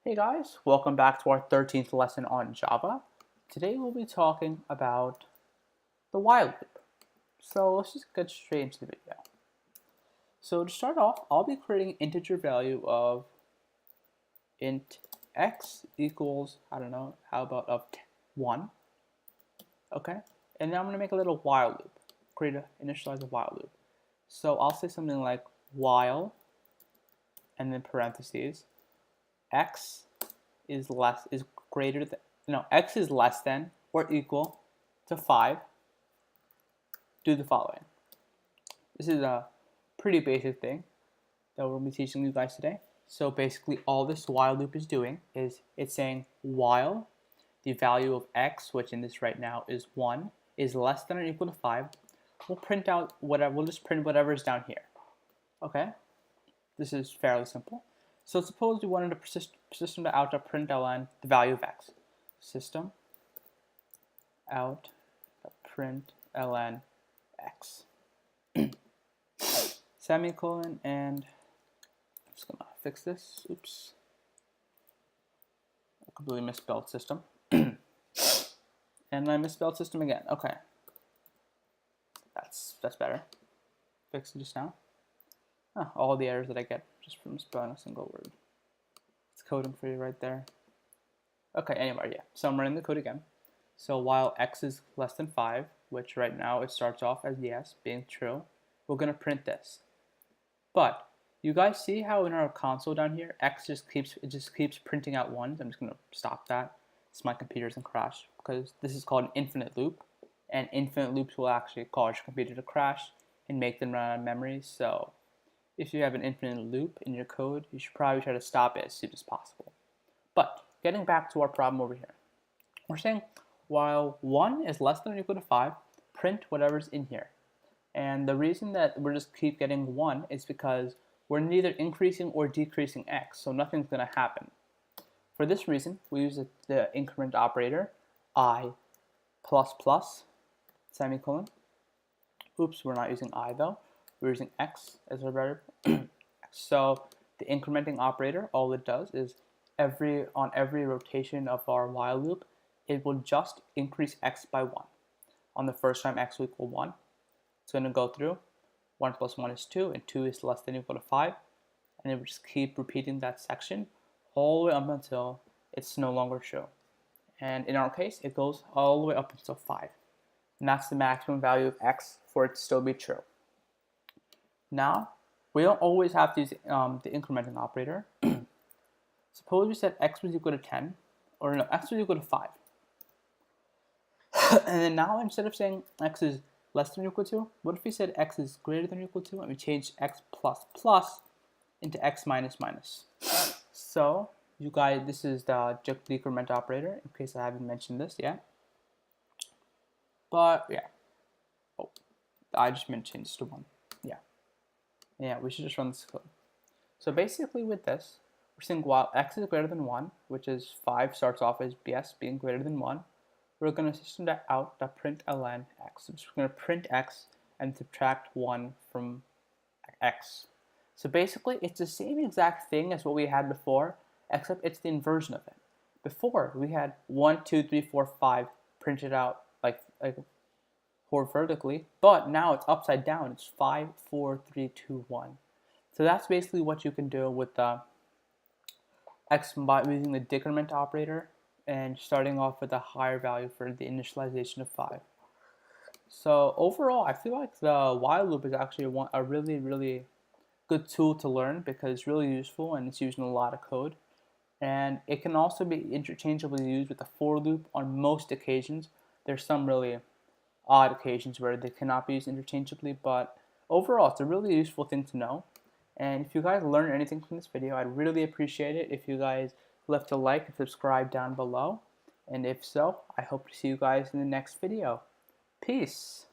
Hey guys, welcome back to our 13th lesson on Java. Today we'll be talking about the while loop. So let's just get straight into the video. So to start off, I'll be creating an integer value of int x equals, I don't know, how about of 1, okay? And then I'm gonna make a little while loop, initialize a while loop. So I'll say something like while, and then parentheses, x is greater than, x is less than or equal to 5, do the following. This is a pretty basic thing that we'll be teaching you guys today. So basically all this while loop is doing is it's saying while the value of x, which in this right now is 1, is less than or equal to 5, we'll just print whatever is down here. Okay? This is fairly simple. So suppose we wanted to system out to println the value of x. System out println x. Semicolon, and I'm just gonna fix this. Oops. I completely misspelled system. And I misspelled system again. Okay. That's better. Fixed it just now. Oh, all the errors that I get just from spelling a single word. It's coding for you right there. Okay, anyway, yeah. So I'm running the code again. So while x is less than 5, which right now it starts off as yes, being true, we're going to print this. But you guys see how in our console down here, x just keeps printing out 1s. I'm just going to stop that so my computer doesn't crash, because this is called an infinite loop, and infinite loops will actually cause your computer to crash and make them run out of memory. So if you have an infinite loop in your code, you should probably try to stop it as soon as possible. But getting back to our problem over here, we're saying while 1 is less than or equal to 5, print whatever's in here. And the reason that we're just keep getting 1 is because we're neither increasing or decreasing x, so nothing's going to happen. For this reason, we use the increment operator, I plus plus, semicolon. Oops, we're not using I though. We're using x as a variable. So the incrementing operator, all it does is on every rotation of our while loop, it will just increase x by 1. On the first time x will equal 1, it's going to go through 1 plus 1 is 2, and 2 is less than or equal to 5, and it will just keep repeating that section all the way up until it's no longer true. And in our case, it goes all the way up until 5. And that's the maximum value of x for it to still be true. Now, we don't always have to use the incrementing operator. Suppose we said x was equal to 10, or no, x was equal to 5. And then now, instead of saying x is less than or equal to, what if we said x is greater than or equal to, and we changed x plus plus into x minus minus? So, you guys, this is the decrement operator, in case I haven't mentioned this yet. But, yeah. Oh, I just meant to change this to 1. Yeah, we should just run this code. So basically with this, we're saying while x is greater than 1, which is 5 starts off as yes being greater than 1, we're going to system that out to println x. So we're going to print x and subtract 1 from x. So basically it's the same exact thing as what we had before, except it's the inversion of it. Before we had 1, 2, 3, 4, 5 printed out like vertically, but now it's upside down. It's 5, 4, 3, 2, 1. So that's basically what you can do with the x by using the decrement operator and starting off with a higher value for the initialization of 5. So overall, I feel like the while loop is actually a really, really good tool to learn because it's really useful and it's used in a lot of code. And it can also be interchangeably used with the for loop on most occasions. There's some really odd occasions where they cannot be used interchangeably, but overall it's a really useful thing to know. And if you guys learned anything from this video, I'd really appreciate it if you guys left a like and subscribe down below. And if so, I hope to see you guys in the next video. Peace!